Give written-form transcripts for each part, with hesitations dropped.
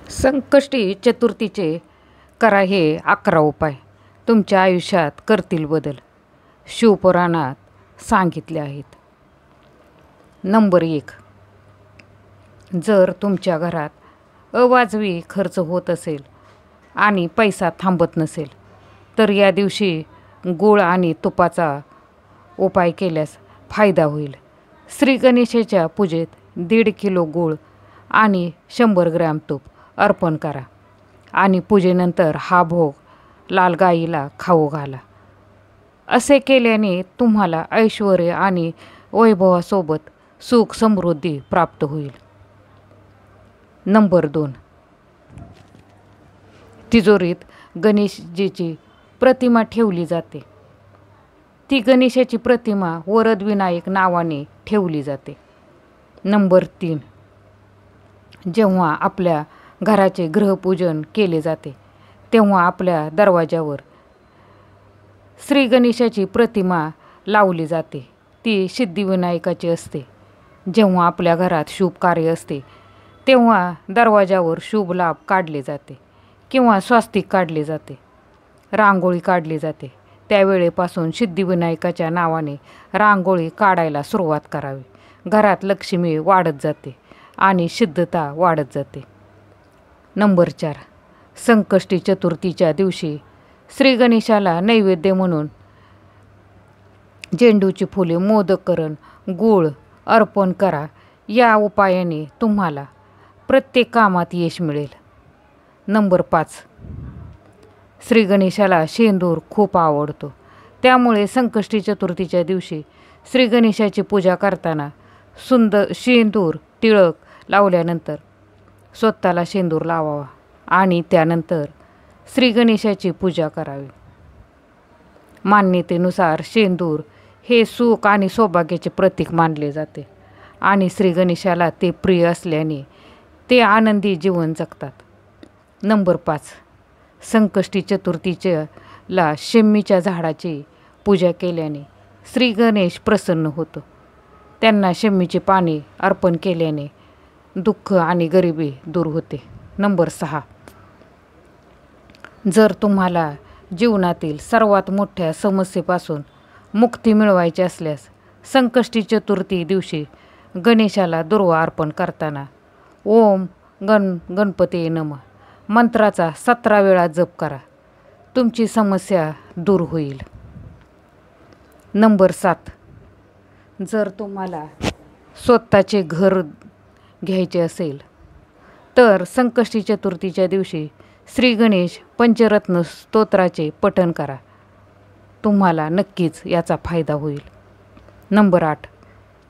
संकष्टी चतुर्थीचे करा हे 11 उपाय तुमच्या आयुष्यात करतील बदल. शिवपुराणात सांगितले आहेत. नंबर 1. जर तुमच्या घरात अवाजवी खर्च होत असेल आणि पैसा थांबत नसेल तर या दिवशी गूळ आणि तुपाचा उपाय केल्यास फायदा होईल. श्री गणेशाच्या पूजेत 1.5 किलो गूळ आणि 100 ग्रॅम तूप अर्पण करा आणि पूजेनंतर हा भोग लाल गाईला खाऊ घाला. असे केल्याने तुम्हाला ऐश्वर्य आणि वैभवासोबत सुख समृद्धी प्राप्त होईल. नंबर 2. तिजोरीत गणेशजीची प्रतिमा ठेवली जाते. ती गणेशाची प्रतिमा वरदविनायक नावाने ठेवली जाते. नंबर 3. जेव्हा आपल्या घराचे गृहपूजन केले जाते तेव्हा आपल्या दरवाजावर श्री गणेशाची प्रतिमा लावली जाते. ती सिद्धिविनायकाची असते. जेव्हा आपल्या घरात शुभ कार्य असते तेव्हा दरवाजावर शुभ लाभ काढले जाते किंवा स्वास्तिक काढले जाते, रांगोळी काढली जाते. त्यावेळेपासून सिद्धिविनायकाच्या नावाने रांगोळी काढायला सुरुवात करावी. घरात लक्ष्मी वाढत जाते आणि सिद्धता वाढत जाते. नंबर 4. संकष्टी चतुर्थीच्या दिवशी श्री गणेशाला नैवेद्य म्हणून झेंडूची फुले, मोदकरण, गूळ अर्पण करा. या उपायाने तुम्हाला प्रत्येक कामात यश मिळेल. नंबर 5. श्री गणेशाला शेंदूर खूप आवडतो. त्यामुळे संकष्टी चतुर्थीच्या दिवशी श्री गणेशाची पूजा करताना सुंदर शेंदूर टिळक लावल्यानंतर स्वतःला शेंदूर लावावा आणि त्यानंतर श्री गणेशाची पूजा करावी. मान्यतेनुसार शेंदूर हे सुख आणि सौभाग्याचे प्रतीक मानले जाते आणि श्री गणेशाला ते प्रिय असल्याने ते आनंदी जीवन जगतात. नंबर 5. संकष्टी चतुर्थीला शमीच्या झाडाची पूजा केल्याने श्री गणेश प्रसन्न होतो. त्यांना शमीची पाने अर्पण केल्याने दुःख आणि गरिबी दूर होते. नंबर 6. जर तुम्हाला जीवनातील सर्वात मोठ्या समस्येपासून मुक्ती मिळवायची असल्यास संकष्टी दिवशी गणेशाला दुर्वा अर्पण करताना ओम गणपती नमः मंत्राचा 17 वेळा जप करा. तुमची समस्या दूर होईल. नंबर 7. जर तुम्हाला स्वतःचे घर घ्यायचे असेल तर संकष्टी चतुर्थीच्या दिवशी श्री गणेश पंचरत्न स्तोत्राचे पठण करा. तुम्हाला नक्कीच याचा फायदा होईल. नंबर 8.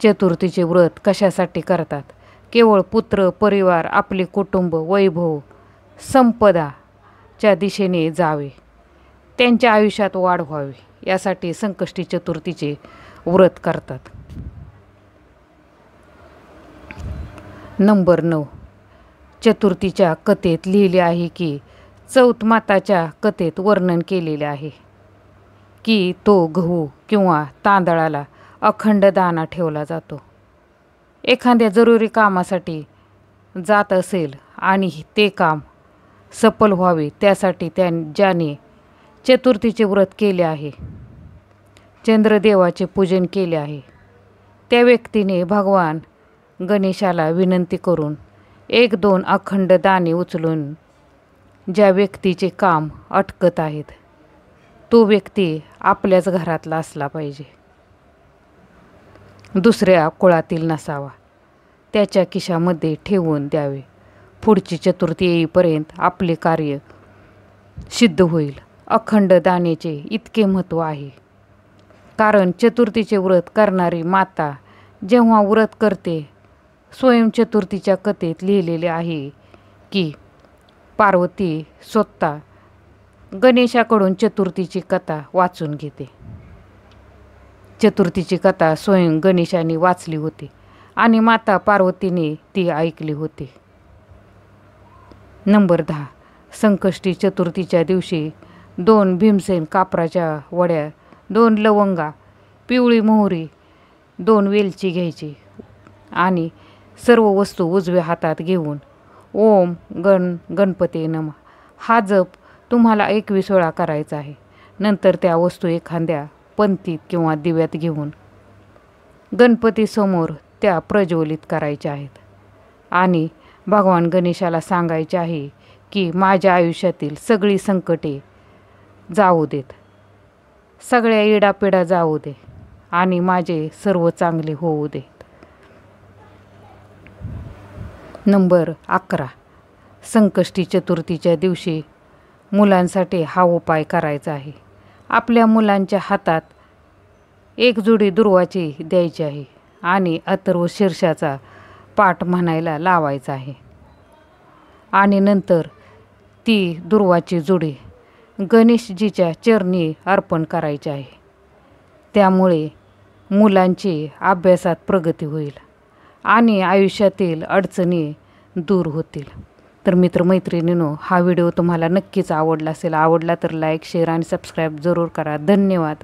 चतुर्थीचे व्रत कशासाठी करतात? केवळ पुत्र, परिवार, आपले कुटुंब, वैभव, संपदाच्या दिशेने जावे, त्यांच्या आयुष्यात वाढ व्हावी यासाठी संकष्टी चतुर्थीचे व्रत करतात. नंबर 9. चतुर्थीच्या कथेत लिहिले आहे की चौथमाताच्या कथेत वर्णन केलेले आहे की तो गहू किंवा तांदळाला अखंड दाणा ठेवला जातो. एखाद्या जरुरी कामासाठी जात असेल आणि ते काम सफल व्हावे त्यासाठी ज्याने चतुर्थीचे व्रत केले आहे, चंद्रदेवाचे पूजन केले आहे, त्या व्यक्तीने भगवान गणेशाला विनंती करून 1-2 अखंड दाणे उचलून ज्या व्यक्तीचे काम अटकत आहेत तो व्यक्ती आपल्याच घरातला असला पाहिजे, दुसऱ्या कुळातील नसावा. त्याच्या खिशामध्ये ठेवून द्यावे. पुढची चतुर्थी येईपर्यंत आपले कार्य सिद्ध होईल. अखंड दाण्याचे इतके महत्त्व आहे कारण चतुर्थीचे व्रत करणारी माता जेव्हा व्रत करते, स्वयं चतुर्थीच्या कथेत लिहिलेले आहे की पार्वती स्वतः गणेशाकडून चतुर्थीची कथा वाचून घेते. चतुर्थीची कथा स्वयं गणेशाने वाचली होती आणि माता पार्वतीने ती ऐकली होती. नंबर 10. संकष्टी चतुर्थीच्या दिवशी 2 भीमसेन कापराच्या वड्या, 2 लवंगा, पिवळी मोहरी, 2 वेलची घ्यायची आणि सर्व वस्तू उजव्या हातात घेऊन ओम गणपती नमः हा जप तुम्हाला 21 वेळा करायचा आहे. नंतर त्या वस्तू एखाद्या पंतीत किंवा दिव्यात घेऊन गणपतीसमोर त्या प्रज्वलित करायच्या आहेत आणि भगवान गणेशाला सांगायचे आहे की माझ्या आयुष्यातील सगळी संकटे जाऊ देत, सगळ्या इडापिडा जाऊ दे आणि माझे सर्व चांगले होऊ दे. नंबर 11 संकष्टी चतुर्थीच्या दिवशी मुलांसाठी हा उपाय करायचा आहे. आपल्या मुलांच्या हातात एक जुडी दुर्वाची द्यायची आहे आणि अथर्व शीर्षाचा पाठ म्हणायला लावायचा आहे आणि नंतर ती दुर्वाची जुडी गणेशजीच्या चरणी अर्पण करायची आहे. त्यामुळे मुलांची अभ्यासात प्रगती होईल आणि आयुष्यातील अडचणी दूर होतील. तर मित्रमैत्रिणींनो, हा व्हिडिओ तुम्हाला नक्कीच आवडला असेल. आवडला तर लाईक, शेअर आणि सबस्क्राईब जरूर करा. धन्यवाद.